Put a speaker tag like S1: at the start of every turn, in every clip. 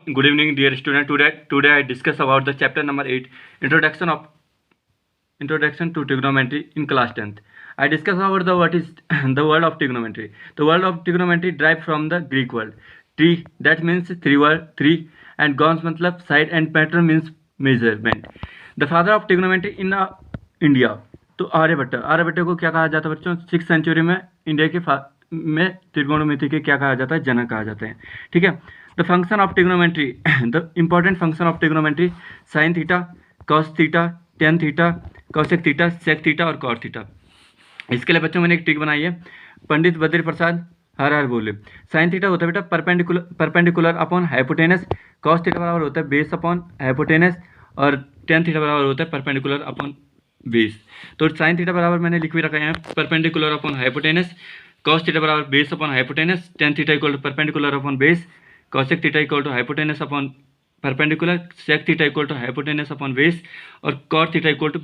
S1: Good evening, dear student. Today I discuss about the chapter number 8, Introduction to Trigonometry in class 10th. I discuss about the what is the world of trigonometry. The world of trigonometry derived from the Greek word tri, that means three, and gons matlab side, and pattern means measurement. The father of trigonometry in India. तो आर्यभट्ट को क्या कहा जाता है बच्चों? 6th century में India के में त्रिकोणमिति के क्या कहा जाता है? जनक कहा जाता है. ठीक है. The function of trigonometry, the important function of trigonometry: sine theta, cos theta, tan theta, cosec theta, sec theta और कॉट थीटा. इसके लिए बच्चों मैंने एक ट्रिक बनाई है. पंडित बद्री प्रसाद हर हर बोले. साइन थीटा होता है बेटा perpendicular upon hypotenuse, cos theta बराबर होता है बेस अपॉन हाइपोटेनस, और टेन थीटा बराबर होता है परपेंडिकुलर अपॉन बेस. तो साइन थीटा बराबर मैंने लिख भी रखा है perpendicular upon hypotenuse, cos theta बराबर base upon hypotenuse, tan theta equal to perpendicular upon base, cosec theta equal to hypotenuse upon perpendicular, sec theta equal to hypotenuse upon base, और cot theta equal to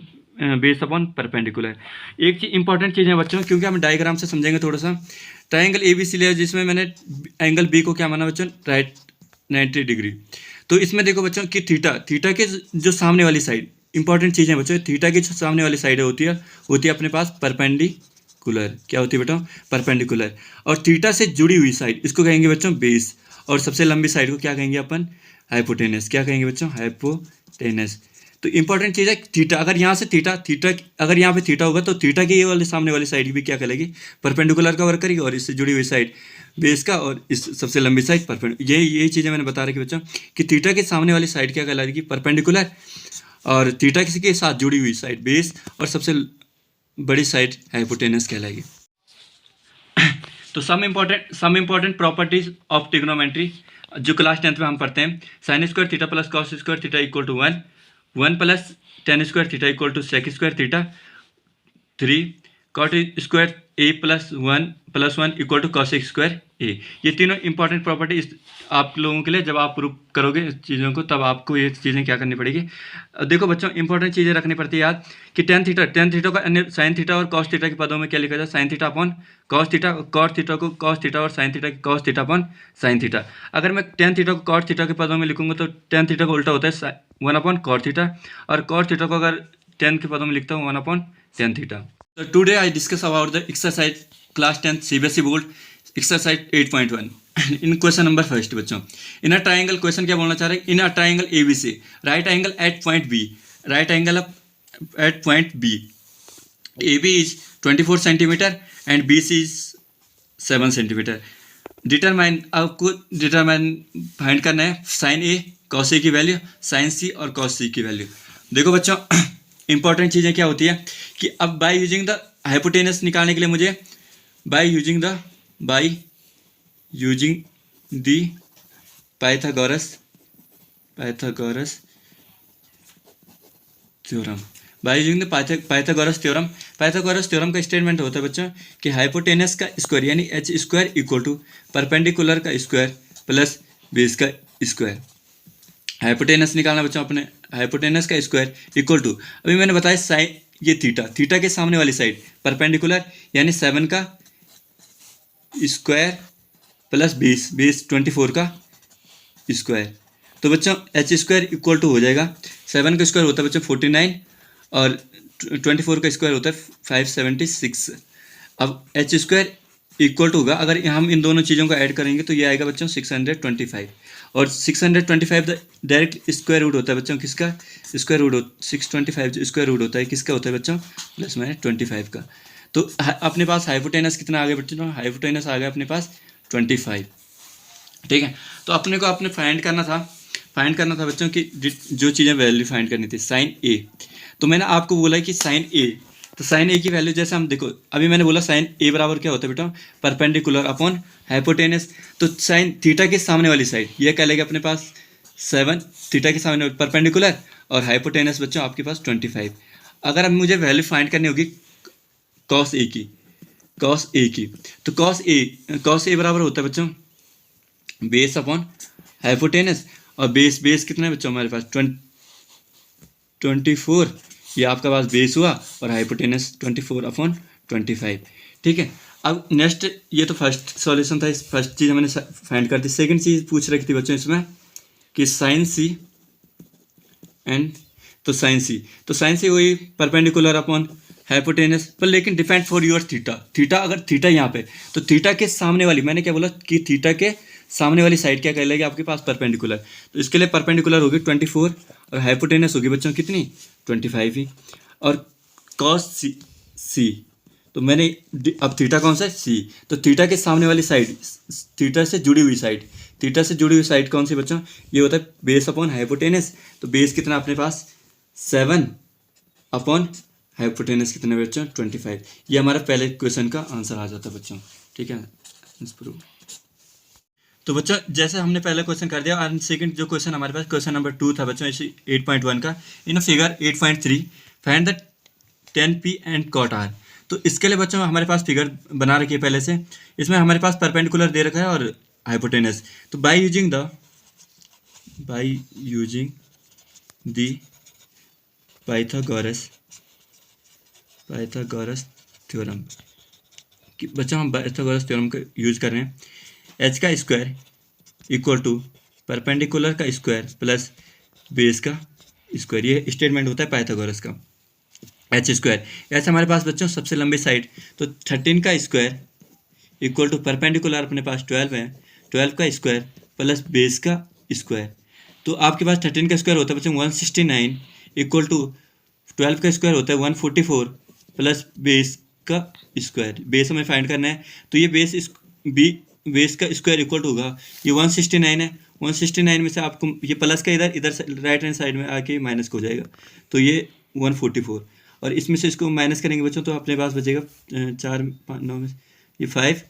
S1: base upon perpendicular. एक चीज important चीज़ है बच्चों, क्योंकि हम diagram से समझेंगे थोड़ा सा. ट्राइंगल ए बी सी लिया, जिसमें मैंने एंगल बी को क्या माना बच्चों? Right 90 degree. तो इसमें देखो बच्चों कि थीटा के जो सामने वाली साइड, इंपॉर्टेंट चीज़ है बच्चों, थीटा की जो सामने वाली साइड होती है अपने पास परपेंडिकुलर. क्या होती है बेटा? परपेंडिकुलर. और थीटा से जुड़ी हुई साइड, इसको कहेंगे बच्चों बेस, और सबसे लंबी साइड को क्या कहेंगे अपन? हाइपोटेनस. क्या कहेंगे बच्चों? हाइपोटेनस. तो इंपॉर्टेंट चीज़ है थीटा. अगर यहाँ से थीटा अगर यहाँ पे थीटा होगा तो थीटा की ये वाली सामने वाली साइड भी क्या करेगी? परपेंडिकुलर का वर्क करेगी, और इससे जुड़ी हुई साइड बेस का, और इस सबसे लंबी साइड परपेंडिकुलर. यही चीज़ें मैंने बता रखी बच्चों कि थीटा के सामने वाली साइड क्या कहलाएगी? परपेंडिकुलर, और थीटा किसी के साथ जुड़ी हुई साइड बेस, और सबसे बड़ी साइड हाइपोटेनस कहलाएगी. तो some important properties of trigonometry जो क्लास 10th में हम पढ़ते हैं: sine square theta plus cos square theta equal to 1 plus tan square theta equal to sec square theta 3, cot square A plus 1 equal to cosec square A. ये तीनों important property आप लोगों के लिए, जब आप प्रूव करोगे इस चीज़ों को, तब आपको ये चीज़ें क्या करनी पड़ेगी. देखो बच्चों, इंपॉर्टेंट चीज़ें रखनी पड़ती है याद, कि टेन थीटा का अन्य साइन थीटा और कॉस थीटा के पदों में क्या लिखा जाए? Sine theta upon cos theta, cot theta को कॉस थीटा, और sine theta cos theta upon sine theta. अगर मैं टेन थीटा को कॉट थीटा के पदों में लिखूंगा तो टेन थीटा का उल्टा होता है 1 अपॉन कॉट थीटा, और कॉट थीटा को अगर टेन के पदों में लिखता हूँ 1 upon tan theta. So today I discuss about the exercise class 10th CBSE board exercise 8.1. in question number first बच्चों, in a triangle, क्वेश्चन क्या बोलना चाह रहे हैं? in a triangle ABC, right angle at point B, right angle at point B, AB is 24 centimeter and BC is 7 centimeter. आपको determine find करना है sign A cos A की value, sign सी और कॉस सी की वैल्यू. देखो बच्चों, important चीज़ें क्या होती है कि अब बाय यूजिंग द हाइपोटेनस निकालने के लिए मुझे by using the Pythagoras theorem. By using the Pythagoras theorem का स्टेटमेंट होता है बच्चों कि हाइपोटेनस का स्क्वायर यानी H square equal to perpendicular का स्क्वायर प्लस बेस का स्क्वायर. हाइपोटेनस निकालना बच्चों अपने, हाइपोटेनस का स्क्वायर इक्वल टू, अभी मैंने बताया साइन, ये थीटा के सामने वाली साइड परपेंडिकुलर यानी 7 का स्क्वायर प्लस बेस 24 का स्क्वायर. तो बच्चों एच स्क्वायर इक्वल टू हो जाएगा, 7 का स्क्वायर होता है बच्चों 49, और 24 का स्क्वायर होता है 576. अब एच स्क्वायर इक्वल टू होगा, अगर हम इन दोनों चीज़ों को ऐड करेंगे तो ये आएगा बच्चों 625, और 625 डायरेक्ट स्क्वायर रूट होता है बच्चों किसका? स्क्वायर रूट 625 स्क्वायर रूट होता है किसका? होता है बच्चों प्लस माइनस 25 का. तो अपने पास हाइपोटेनस कितना आ गया बच्चों? हाइपोटेनस आ गया अपने पास 25. ठीक है. तो अपने को फाइंड करना था बच्चों कि जो चीज़ें वैल्यू फाइंड करनी थी. साइन ए, तो मैंने आपको बोला कि साइन ए, तो साइन ए की वैल्यू जैसे हम देखो, अभी मैंने बोला साइन ए बराबर क्या होता है बेटा? Perpendicular upon hypotenuse. तो साइन थीटा के सामने वाली साइड ये क्या लगेगा अपने पास? 7, थीटा के सामने परपेंडिकुलर, और हाइपोटेनस बच्चों आपके पास 25. अगर अब मुझे वैल्यू फाइंड करनी होगी कॉस ए की, तो कॉस ए बराबर होता है बच्चों बेस अपॉन हाइपोटेनस, और बेस कितना है बच्चों हमारे पास? 24. ये आपका पास बेस हुआ, और हाइपोटेनस 24 अपॉन 25. ठीक है. अब नेक्स्ट, ये तो फर्स्ट सॉल्यूशन था, इस फर्स्ट चीज़ मैंने फाइंड कर दी. सेकंड चीज़ पूछ रखी थी बच्चों इसमें कि साइन सी एंड तो साइन सी वही परपेंडिकुलर अपॉन हाइपोटेनस, पर लेकिन depend for your theta. Theta अगर थीटा यहाँ पे, तो थीटा के सामने वाली, मैंने क्या बोला कि थीटा के सामने वाली साइड क्या कहलाएगी आपके पास, परपेंडिकुलर। तो इसके लिए परपेंडिकुलर होगी 24 और हाइपोटेनस होगी बच्चों कितनी, 25 ही। और कॉस सी तो मैंने अब थीटा कौन सा है, सी, तो थीटा के सामने वाली साइड, थीटा से जुड़ी हुई साइड, थीटा से जुड़ी हुई साइड कौन सी बच्चों, ये होता है बेस अपॉन हाइपोटेनस। तो बेस कितना अपने पास 7 अपॉन हाइपोटेनस कितने बच्चों 25। ये हमारा पहले क्वेश्चन का आंसर आ जाता है बच्चों, ठीक है। तो बच्चों जैसे हमने पहला क्वेश्चन कर दिया, और सेकंड जो क्वेश्चन हमारे पास क्वेश्चन नंबर 2 था बच्चों, इसी 8.1 का, in figure 8.3 find the tan p and cot r। तो इसके लिए बच्चों हमारे पास फिगर बना रखी है पहले से, इसमें हमारे पास परपेंडिकुलर दे रखा है और हाइपोटेनस। तो bye using the Pythagoras theorem, कि बच्चों हम पाइथागोरस थ्योरम का यूज कर रहे हैं। एच का स्क्वायर इक्वल टू परपेंडिकुलर का स्क्वायर प्लस बेस का स्क्वायर, ये स्टेटमेंट होता है पाइथागोरस का। एच स्क्वायर, ऐसे हमारे पास बच्चों सबसे लंबी साइड, तो 13 का स्क्वायर इक्वल टू परपेंडिकुलर अपने पास 12 है, 12 का स्क्वायर प्लस बेस का स्क्वायर। तो आपके पास 13 का स्क्वायर होता है बच्चों 169 इक्वल टू 12 का स्क्वायर होता है 144 प्लस बेस का स्क्वायर। बेस हमें फाइंड करना है, तो ये बेस का स्क्वायर इक्वल टू होगा, ये 169 है, 169 में से आपको ये प्लस का इधर राइट हैंड साइड में आके माइनस हो जाएगा, तो ये 144, और इसमें से इसको माइनस करेंगे बच्चों तो अपने पास बचेगा 4 5 9 में ये 5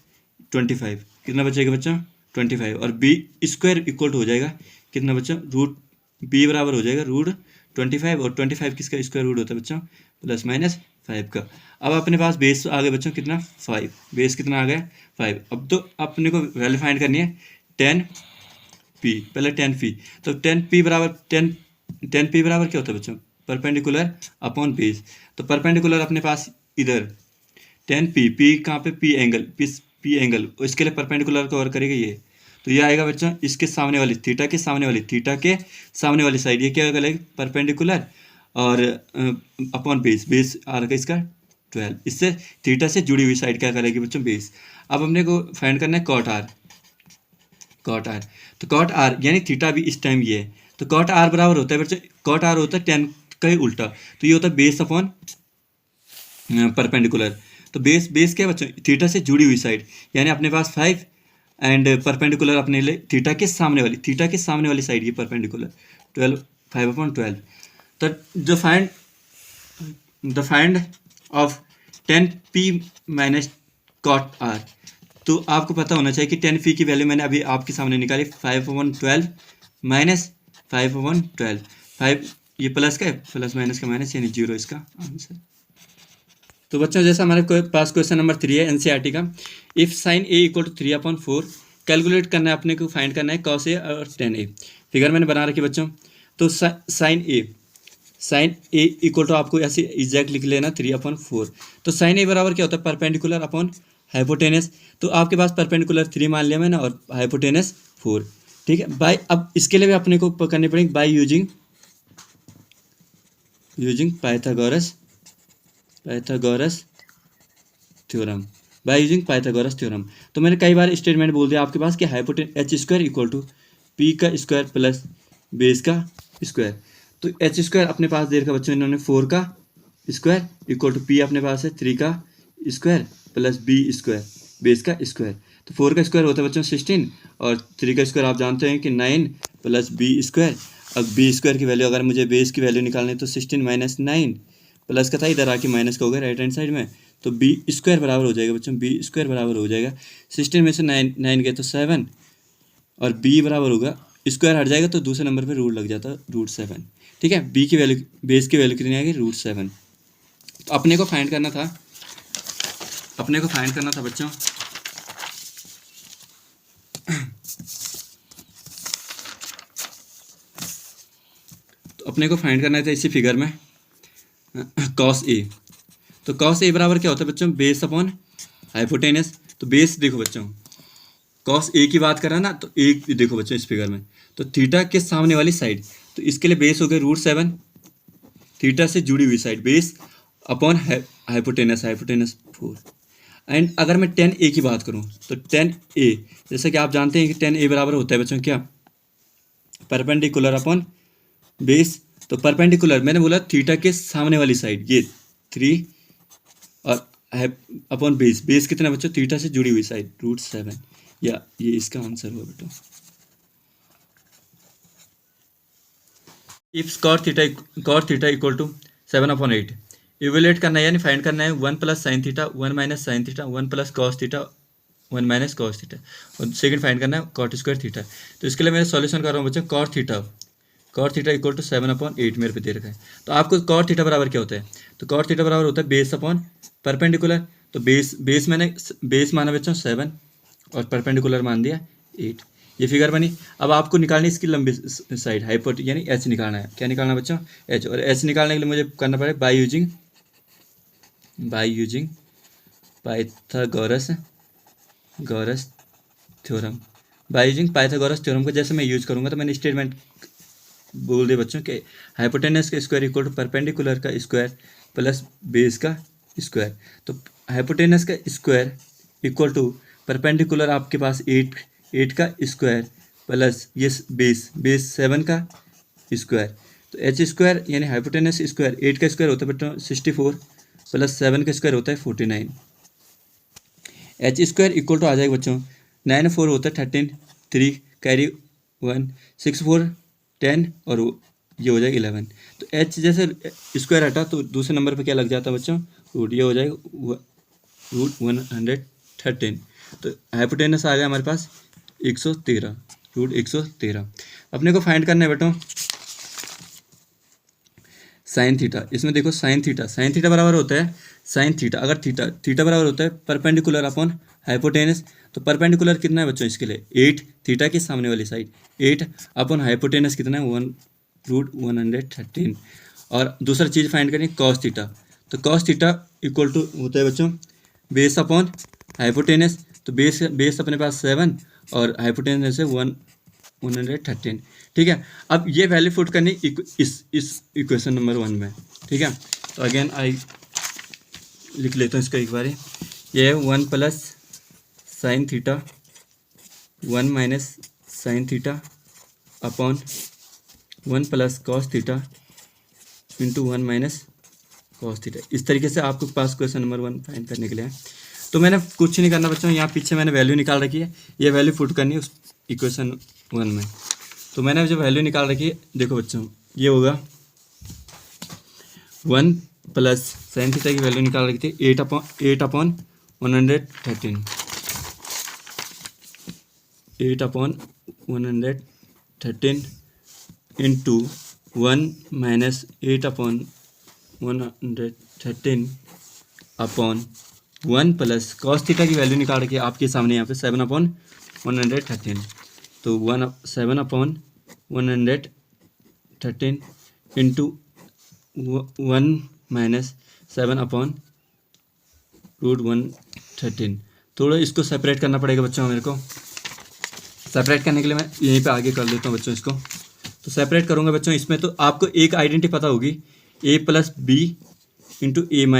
S1: 25, कितना बचेगा बच्चों 25, और बी स्क्वायर इक्वल टू हो जाएगा कितना बच्चों, रूट बी बराबर हो जाएगा रूट 25, और 25 किसका स्क्वायर रूट होता है बच्चों प्लस माइनस 5 का। अब अपने पास बेस आ गया बच्चों कितना 5, बेस कितना आ गया 5। अब तो अपने को वैल्यू फाइंड करनी है 10 पी, पहले 10 पी, तो 10 पी बराबर क्या होता है बच्चों, परपेंडिकुलर अपॉन बेस। तो परपेंडिकुलर अपने पास इधर 10 पी कहाँ पे, पी एंगल, इसके लिए परपेंडिकुलर कवर करेगा ये, तो ये आएगा बच्चों इसके सामने वाली, थीटा के सामने वाली साइड, ये क्या करेगा परपेंडिकुलर और अपॉन बेस आ रहा इसका 12, इससे थीटा से जुड़ी हुई साइड क्या करेगी बच्चों बेस। अब हमने को फाइंड करना है कॉट आर, तो कॉट आर यानी थीटा भी इस टाइम ये है, तो कॉट आर बराबर होता है बच्चों, कॉट आर होता है 10 का ही उल्टा, तो ये होता है बेस अपॉन परपेंडिकुलर। तो बेस क्या है बच्चों, थीटा से जुड़ी हुई साइड, यानी अपने पास 5 एंड परपेंडिकुलर अपने लिए थीटा के सामने वाली साइड ये परपेंडिकुलर 12, 5/12। तो the find of 10p minus cot R, तो आपको पता होना चाहिए कि 10p की वैल्यू मैंने अभी आपके सामने निकाली 5/12 माइनस 5/12, 5 ये प्लस का है, प्लस माइनस का माइनस, यानी 0 इसका आंसर। तो बच्चों जैसा हमारे पास क्वेश्चन नंबर 3 है एनसीईआरटी का, if sine A equal to 3/4 calculate करना है, अपने को फाइंड करना है कॉस ए और tan ए। फिगर मैंने बना रखी बच्चों, तो साइन ए इक्वल टू आपको ऐसे एग्जैक्ट लिख लेना 3/4। तो साइन ए बराबर क्या होता है, परपेंडिकुलर अपॉन हाइपोटेनस, तो आपके पास परपेंडिकुलर 3 मान लिया मैंने और हाइपोटेनस 4, ठीक है। बाय अब इसके लिए भी अपने को करनी पड़ेगी by using Pythagoras theorem, by using Pythagoras theorem. तो मैंने कई बार स्टेटमेंट बोल दिया आपके पास कि H square equal to P का स्क्वायर प्लस बेस का स्क्वायर। तो एच स्क्वायर अपने पास दे रखा बच्चों इन्होंने 4 का स्क्वायर इक्वल टू पी अपने पास है 3 का square plus B square base का स्क्वायर। तो 4 का स्क्वायर होता है बच्चों 16 और 3 का स्क्वायर आप जानते हैं कि 9 प्लस बी स्क्वायर। अब बी स्क्वायर की वैल्यू अगर मुझे बेस की वैल्यू निकालनी है तो 16 माइनस 9 प्लस का था, इधर आके माइनस का होगा राइट हैंड साइड में, तो बी स्क्वायर बराबर हो जाएगा बच्चों, बी स्क्वायर बराबर हो जाएगा 16 में से 9 गए तो 7 और बी बराबर होगा, स्क्वायर हट जाएगा तो दूसरे नंबर पे रूट लग जाता √7, ठीक है। बी की वैल्यू बेस की वैल्यू कितनी आएगी √7। तो अपने को फाइंड करना था बच्चों तो अपने को फाइंड करना था इसी फिगर में कॉस ए। तो कॉस ए बराबर क्या होता है बच्चों, बेस अपॉन हाइपोटेनस। तो बेस देखो बच्चों कॉस ए की बात कर रहा है ना, तो एक देखो बच्चों इस फिगर में, तो थीटा के सामने वाली साइड, तो इसके लिए बेस हो गया √7, थीटा से जुड़ी हुई side base upon hypotenuse 4। And अगर मैं tan a की बात करूं तो tan a, जैसा कि आप जानते हैं कि tan a बराबर होता है बच्चों क्या, परपेंडिकुलर अपॉन बेस। तो परपेंडिकुलर मैंने बोला थीटा के सामने वाली साइड ये 3 और अपॉन बेस कितना बच्चों, थीटा से जुड़ी हुई साइड √7, या ये इसका आंसर हुआ बेटा। If cot theta equal to 7/8, evaluate करना है यानी फाइंड करना है 1 + sin theta 1 - sin theta 1 + cos theta 1 - cos theta, और सेकंड फाइंड करना है cot² थीटा। तो इसके लिए मैं सॉल्यूशन कर रहा हूँ बच्चों, cot थीटा इक्वल टू 7/8 मेरे पे दे रखा है। तो आपको cot थीटा बराबर क्या होता है, तो cot थीटा बराबर होता है बेस अपॉन परपेंडिकुलर। तो बेस मैंने बेस माना बच्चों 7 और परपेंडिकुलर मान दिया 8, ये फिगर बनी। अब आपको निकालनी इसकी लंबी साइड हाइपोट यानी एच निकालना है। क्या निकालना है बच्चों, एच। और एच निकालने के लिए मुझे करना पड़ेगा by using Pythagoras theorem. By using Pythagoras theorem को जैसे मैं यूज करूंगा तो मैंने स्टेटमेंट बोल दिया बच्चों कि हाइपोटेनस का स्क्वायर इक्वल टू परपेंडिकुलर का स्क्वायर प्लस बेस का स्क्वायर। तो हाइपोटेनस का स्क्वायर इक्वल टू परपेंडिकुलर आपके पास 8 का स्क्वायर प्लस ये बेस 7 का स्क्वायर। तो h² यानी हाइपोटेनस स्क्वायर 8 का स्क्वायर होता है बेटा 64 प्लस 7 का स्क्वायर होता है 49। h² इक्वल टू आ जाएगा बच्चों 9 4 होता है 13, 3 कैरी 1 6 4 10 और ये हो जाएगा 11। तो h जैसे स्क्वायर हटा तो दूसरे नंबर पे क्या लग जाता है बच्चों, रूट, ये हो जाएगा √113। तो हाइपोटेनस आ गया हमारे पास 113, √113। अपने को फाइंड करना है बेटो साइन थीटा। इसमें देखो साइन थीटा बराबर होता है साइन थीटा, अगर थीटा बराबर होता है परपेंडिकुलर अपॉन हाइपोटेनस। तो परपेंडिकुलर कितना है बच्चों इसके लिए 8, थीटा के सामने वाली साइड 8 अपॉन हाइपोटेनस कितना है 1√113। और दूसरा चीज़ फाइंड करें कॉस थीटा। तो कॉस थीटा इक्वल टू होता है बच्चों बेस अपॉन हाइपोटेनस। तो बेस अपने पास 7 और हाइपोटेनस है 113। ठीक है, अब ये वैल्यू पुट करनी इस इक्वेशन नंबर 1 में। ठीक है, तो अगेन आई लिख लेता हूँ इसका एक बार। ये है 1 + sin theta 1 - sin theta upon 1 + cos theta into 1 - cos theta. इस तरीके से आपको पास क्वेश्चन नंबर 1 फाइंड करने के लिए है। तो मैंने कुछ नहीं करना बच्चों, यहाँ पीछे मैंने वैल्यू निकाल रखी है, ये वैल्यू पुट करनी है उस इक्वेशन 1 में। तो मैंने जो वैल्यू निकाल रखी है देखो बच्चों, ये होगा 1 + sin थीटा की वैल्यू निकाल रखी थी 8/113 8/113 इंटू 1 - 8/113 अपॉन 1 + cos थीटा की वैल्यू निकाल रखी है आपके सामने यहाँ पे 7/113। तो 7/113 इंटू 1 - 7/√113। थोड़ा इसको सेपरेट करना पड़ेगा बच्चों मेरे को। सेपरेट करने के लिए मैं यहीं पे आगे कर लेता हूँ बच्चों इसको। तो सेपरेट करूँगा बच्चों, इसमें तो आपको एक आइडेंटिटी पता होगी a + b into a -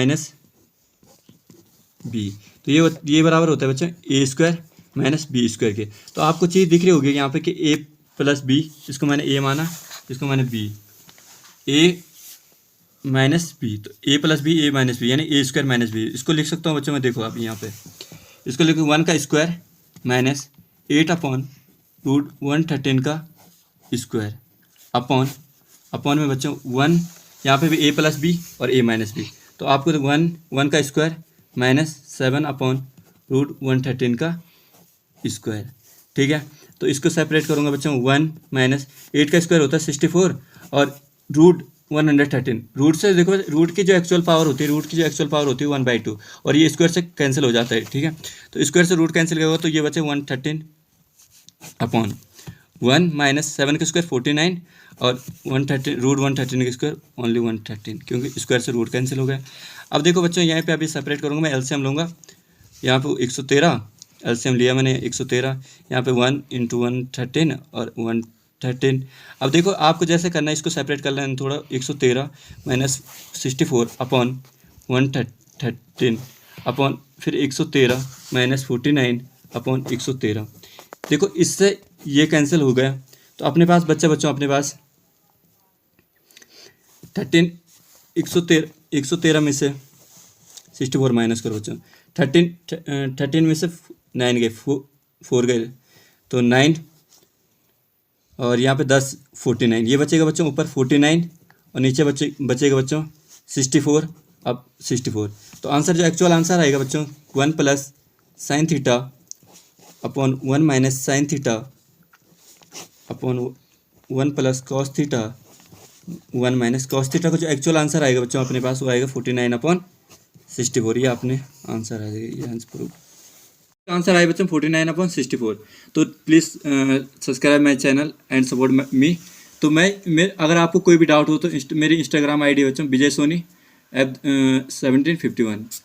S1: b। तो ये बराबर होता है बच्चों a² - b² के। तो आपको चीज़ दिख रही होगी यहाँ पे कि a + b, इसको मैंने a माना, इसको मैंने b, a - b। तो a + b a - b यानी a² - b। इसको लिख सकता हूँ बच्चों मैं, देखो आप यहाँ पे इसको लिखो 1 का स्क्वायर माइनस 8/√113 का स्क्वायर अपॉन में बच्चों 1, यहाँ पे भी a + b और a - b। तो आपको 1 का स्क्वायर माइनस 7/√113 का स्क्वायर। ठीक है, तो इसको सेपरेट करूँगा बच्चों 1 - 8 का स्क्वायर होता है 64 और √113। रूट से देखो रूट की जो एक्चुअल पावर होती है 1/2 और ये स्क्वायर से कैंसिल हो जाता है। ठीक है, तो स्क्वायर से रूट कैंसिल होगा तो ये बचे 113 अपॉन 1 - 7 का स्क्वायर 49 और √113 का स्क्वायर ओनली 113, क्योंकि स्क्वायर से रूट कैंसिल हो गया। अब देखो बच्चों यहाँ पे अभी सेपरेट करूँगा मैं, एलसीएम लूँगा। यहाँ पे 113 एलसीएम लिया मैंने 113, यहाँ पे 1 × 1 13 और 1 13। अब देखो आपको जैसे करना है, इसको सेपरेट कर लेना थोड़ा, 113 माइनस 64 अपॉन 113 अपॉन फिर 113 माइनस 49 अपॉन 113। देखो इससे ये कैंसिल हो गया, तो अपने पास बच्चों अपने पास 113 में से 64 माइनस करो बच्चों, 13 में से 9 गए, 4 गए तो 9 और यहाँ पे 10 49, ये बचेगा बच्चों ऊपर 49 और नीचे बचेगा बच्चों 64। अब 64 तो आंसर जो एक्चुअल आंसर आएगा बच्चों 1 plus sign theta upon 1 minus sign theta upon 1 plus cos theta 1 minus cos theta का जो एक्चुअल आंसर आएगा बच्चों अपने पास वो आएगा 49 अपॉन 64। ये आपने आंसर आ जाएगा, ये आंसर प्रूफ आंसर आए बच्चों 49 अपॉन 64। तो please subscribe my channel and support me. तो मैं अगर आपको कोई भी डाउट हो तो मेरी इंस्टाग्राम आईडी बच्चों विजय सोनी 1751।